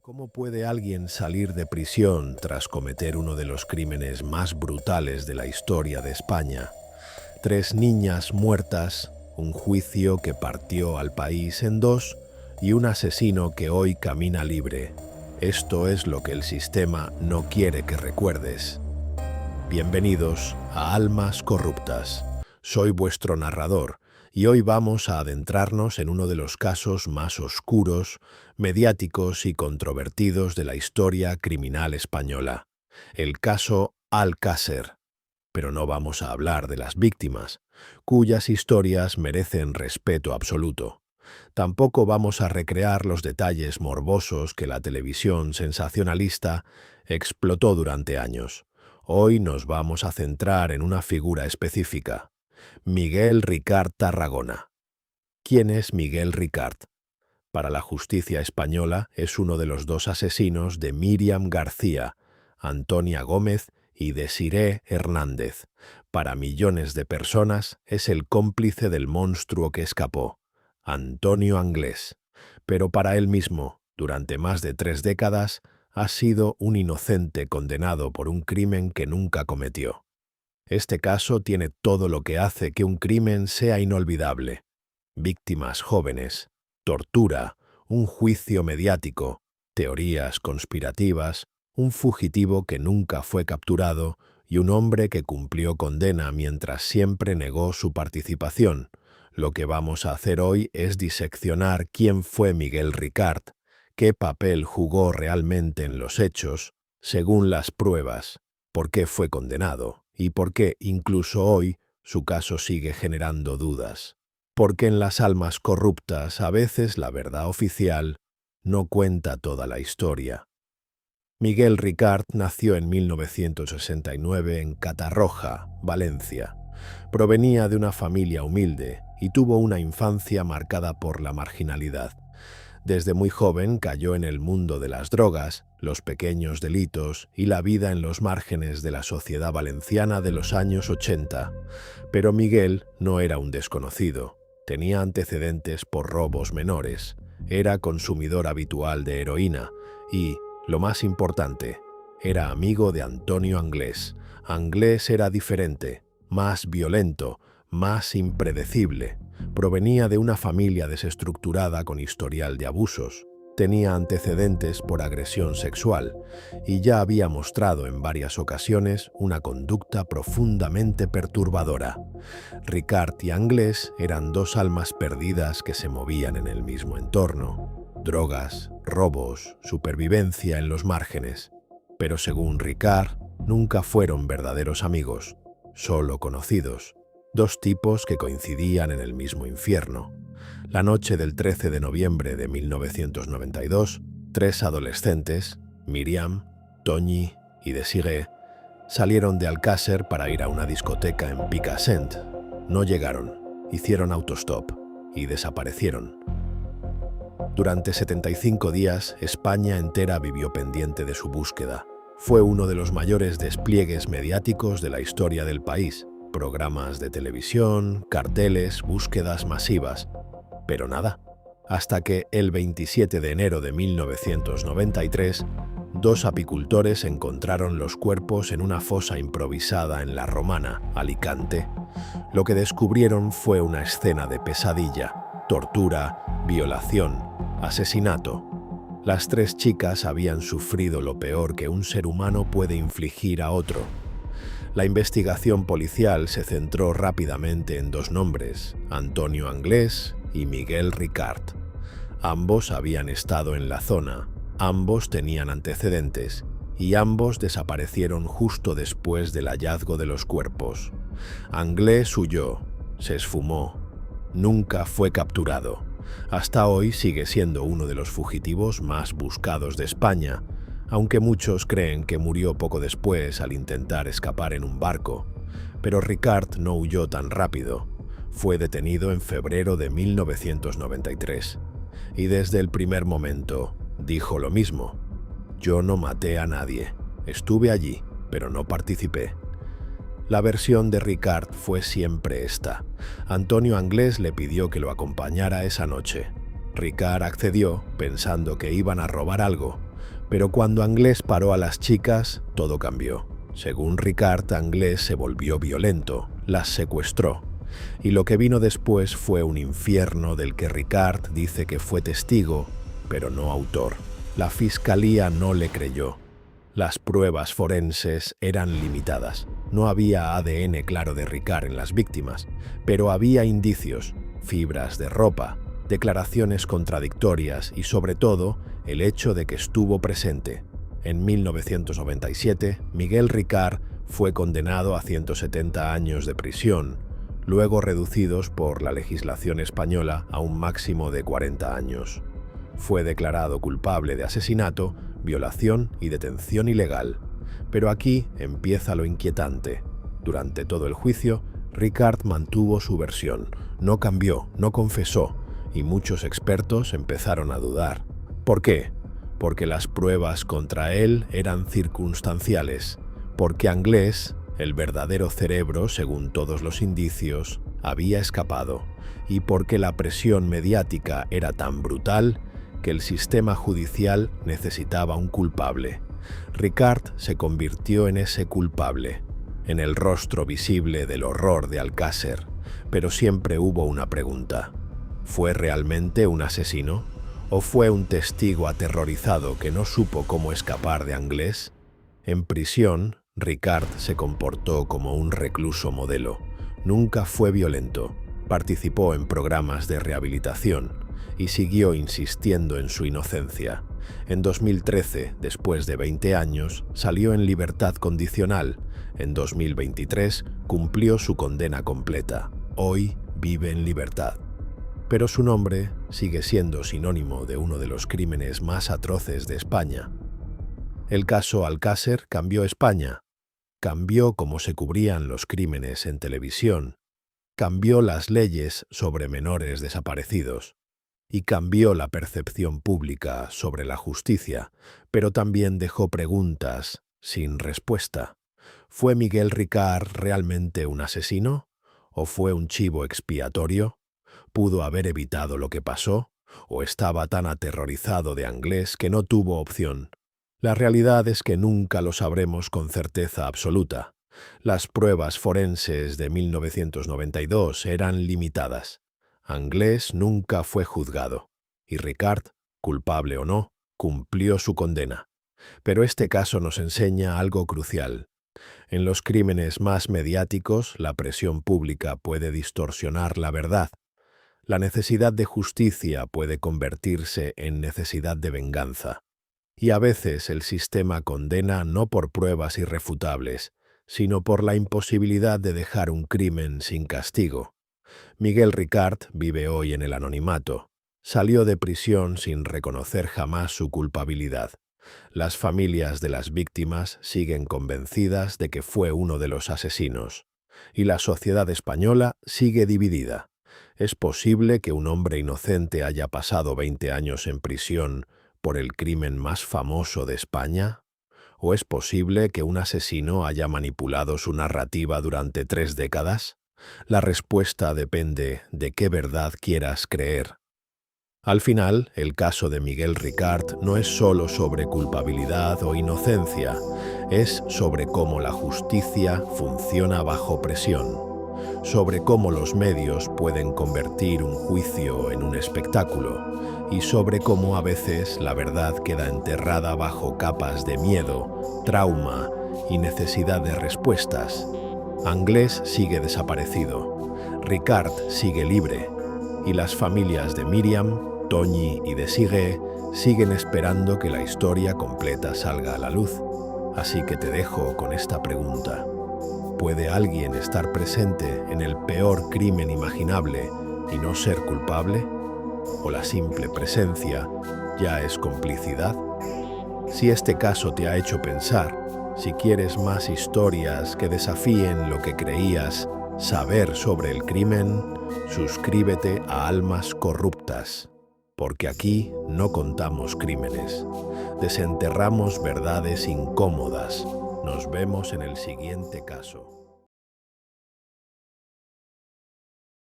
¿Cómo puede alguien salir de prisión tras cometer uno de los crímenes más brutales de la historia de España? Tres niñas muertas, un juicio que partió al país en dos y un asesino que hoy camina libre. Esto es lo que el sistema no quiere que recuerdes. Bienvenidos a Almas Corruptas. Soy vuestro narrador y hoy vamos a adentrarnos en uno de los casos más oscuros, mediáticos y controvertidos de la historia criminal española, el caso Alcácer. Pero no vamos a hablar de las víctimas, cuyas historias merecen respeto absoluto. Tampoco vamos a recrear los detalles morbosos que la televisión sensacionalista explotó durante años. Hoy nos vamos a centrar en una figura específica, Miguel Ricart Tarragona. ¿Quién es Miguel Ricart? Para la justicia española es uno de los dos asesinos de Míriam García, Antonia Gómez y Desiré Hernández. Para millones de personas es el cómplice del monstruo que escapó, Antonio Anglés. Pero para él mismo, durante más de 3 décadas, ha sido un inocente condenado por un crimen que nunca cometió. Este caso tiene todo lo que hace que un crimen sea inolvidable: víctimas jóvenes, tortura, un juicio mediático, teorías conspirativas, un fugitivo que nunca fue capturado y un hombre que cumplió condena mientras siempre negó su participación. Lo que vamos a hacer hoy es diseccionar quién fue Miguel Ricart, qué papel jugó realmente en los hechos, según las pruebas, por qué fue condenado y por qué incluso hoy su caso sigue generando dudas. Porque en las almas corruptas a veces la verdad oficial no cuenta toda la historia. Miguel Ricart nació en 1969 en Catarroja, Valencia. Provenía de una familia humilde y tuvo una infancia marcada por la marginalidad. Desde muy joven cayó en el mundo de las drogas, los pequeños delitos y la vida en los márgenes de la sociedad valenciana de los años 80. Pero Miguel no era un desconocido. Tenía antecedentes por robos menores, era consumidor habitual de heroína y, lo más importante, era amigo de Antonio Anglés. Anglés era diferente, más violento, más impredecible. Provenía de una familia desestructurada con historial de abusos. Tenía antecedentes por agresión sexual y ya había mostrado en varias ocasiones una conducta profundamente perturbadora. Ricart y Anglés eran dos almas perdidas que se movían en el mismo entorno: drogas, robos, supervivencia en los márgenes. Pero según Ricart, nunca fueron verdaderos amigos, solo conocidos. Dos tipos que coincidían en el mismo infierno. La noche del 13 de noviembre de 1992, 3 adolescentes, Míriam, Toñi y Desiré, salieron de Alcácer para ir a una discoteca en Picassent. No llegaron, hicieron autostop y desaparecieron. Durante 75 días, España entera vivió pendiente de su búsqueda. Fue uno de los mayores despliegues mediáticos de la historia del país. Programas de televisión, carteles, búsquedas masivas. Pero nada. Hasta que el 27 de enero de 1993, 2 apicultores encontraron los cuerpos en una fosa improvisada en La Romana, Alicante. Lo que descubrieron fue una escena de pesadilla: tortura, violación, asesinato. Las 3 chicas habían sufrido lo peor que un ser humano puede infligir a otro. La investigación policial se centró rápidamente en 2 nombres: Antonio Anglés y Miguel Ricart. Ambos habían estado en la zona, ambos tenían antecedentes y ambos desaparecieron justo después del hallazgo de los cuerpos. Anglés huyó, se esfumó, nunca fue capturado. Hasta hoy sigue siendo uno de los fugitivos más buscados de España, aunque muchos creen que murió poco después al intentar escapar en un barco. Pero Ricart no huyó tan rápido. Fue detenido en febrero de 1993. Y desde el primer momento dijo lo mismo: yo no maté a nadie, estuve allí, pero no participé. La versión de Ricart fue siempre esta: Antonio Anglés le pidió que lo acompañara esa noche. Ricart accedió pensando que iban a robar algo. Pero cuando Anglès paró a las chicas, todo cambió. Según Ricard, Anglès se volvió violento, las secuestró. Y lo que vino después fue un infierno del que Ricard dice que fue testigo, pero no autor. La fiscalía no le creyó. Las pruebas forenses eran limitadas. No había ADN claro de Ricard en las víctimas, pero había indicios, fibras de ropa, declaraciones contradictorias y, sobre todo, el hecho de que estuvo presente. En 1997, Miguel Ricard fue condenado a 170 años de prisión, luego reducidos por la legislación española a un máximo de 40 años. Fue declarado culpable de asesinato, violación y detención ilegal. Pero aquí empieza lo inquietante. Durante todo el juicio, Ricard mantuvo su versión, no cambió, no confesó, y muchos expertos empezaron a dudar. ¿Por qué? Porque las pruebas contra él eran circunstanciales, porque Anglès, el verdadero cerebro según todos los indicios, había escapado, y porque la presión mediática era tan brutal que el sistema judicial necesitaba un culpable. Ricard se convirtió en ese culpable, en el rostro visible del horror de Alcácer, pero siempre hubo una pregunta. ¿Fue realmente un asesino? ¿O fue un testigo aterrorizado que no supo cómo escapar de Anglès? En prisión, Ricard se comportó como un recluso modelo. Nunca fue violento, participó en programas de rehabilitación y siguió insistiendo en su inocencia. En 2013, después de 20 años, salió en libertad condicional. En 2023, cumplió su condena completa. Hoy vive en libertad. Pero su nombre sigue siendo sinónimo de uno de los crímenes más atroces de España. El caso Alcácer cambió España. Cambió cómo se cubrían los crímenes en televisión. Cambió las leyes sobre menores desaparecidos. Y cambió la percepción pública sobre la justicia, pero también dejó preguntas sin respuesta. ¿Fue Miguel Ricard realmente un asesino? ¿O fue un chivo expiatorio? ¿Pudo haber evitado lo que pasó? ¿O estaba tan aterrorizado de Anglès que no tuvo opción? La realidad es que nunca lo sabremos con certeza absoluta. Las pruebas forenses de 1992 eran limitadas. Anglès nunca fue juzgado, y Ricard, culpable o no, cumplió su condena. Pero este caso nos enseña algo crucial. En los crímenes más mediáticos, la presión pública puede distorsionar la verdad. La necesidad de justicia puede convertirse en necesidad de venganza. Y a veces el sistema condena no por pruebas irrefutables, sino por la imposibilidad de dejar un crimen sin castigo. Miguel Ricard vive hoy en el anonimato. Salió de prisión sin reconocer jamás su culpabilidad. Las familias de las víctimas siguen convencidas de que fue uno de los asesinos. Y la sociedad española sigue dividida. ¿Es posible que un hombre inocente haya pasado 20 años en prisión por el crimen más famoso de España? ¿O es posible que un asesino haya manipulado su narrativa durante 3 décadas? La respuesta depende de qué verdad quieras creer. Al final, el caso de Miguel Ricard no es solo sobre culpabilidad o inocencia, es sobre cómo la justicia funciona bajo presión, sobre cómo los medios pueden convertir un juicio en un espectáculo y sobre cómo a veces la verdad queda enterrada bajo capas de miedo, trauma y necesidad de respuestas. Anglès sigue desaparecido, Ricard sigue libre y las familias de Míriam, Toñi y de Sigue siguen esperando que la historia completa salga a la luz. Así que te dejo con esta pregunta. ¿Puede alguien estar presente en el peor crimen imaginable y no ser culpable? ¿O la simple presencia ya es complicidad? Si este caso te ha hecho pensar, si quieres más historias que desafíen lo que creías saber sobre el crimen, suscríbete a Almas Corruptas, porque aquí no contamos crímenes, desenterramos verdades incómodas. Nos vemos en el siguiente caso.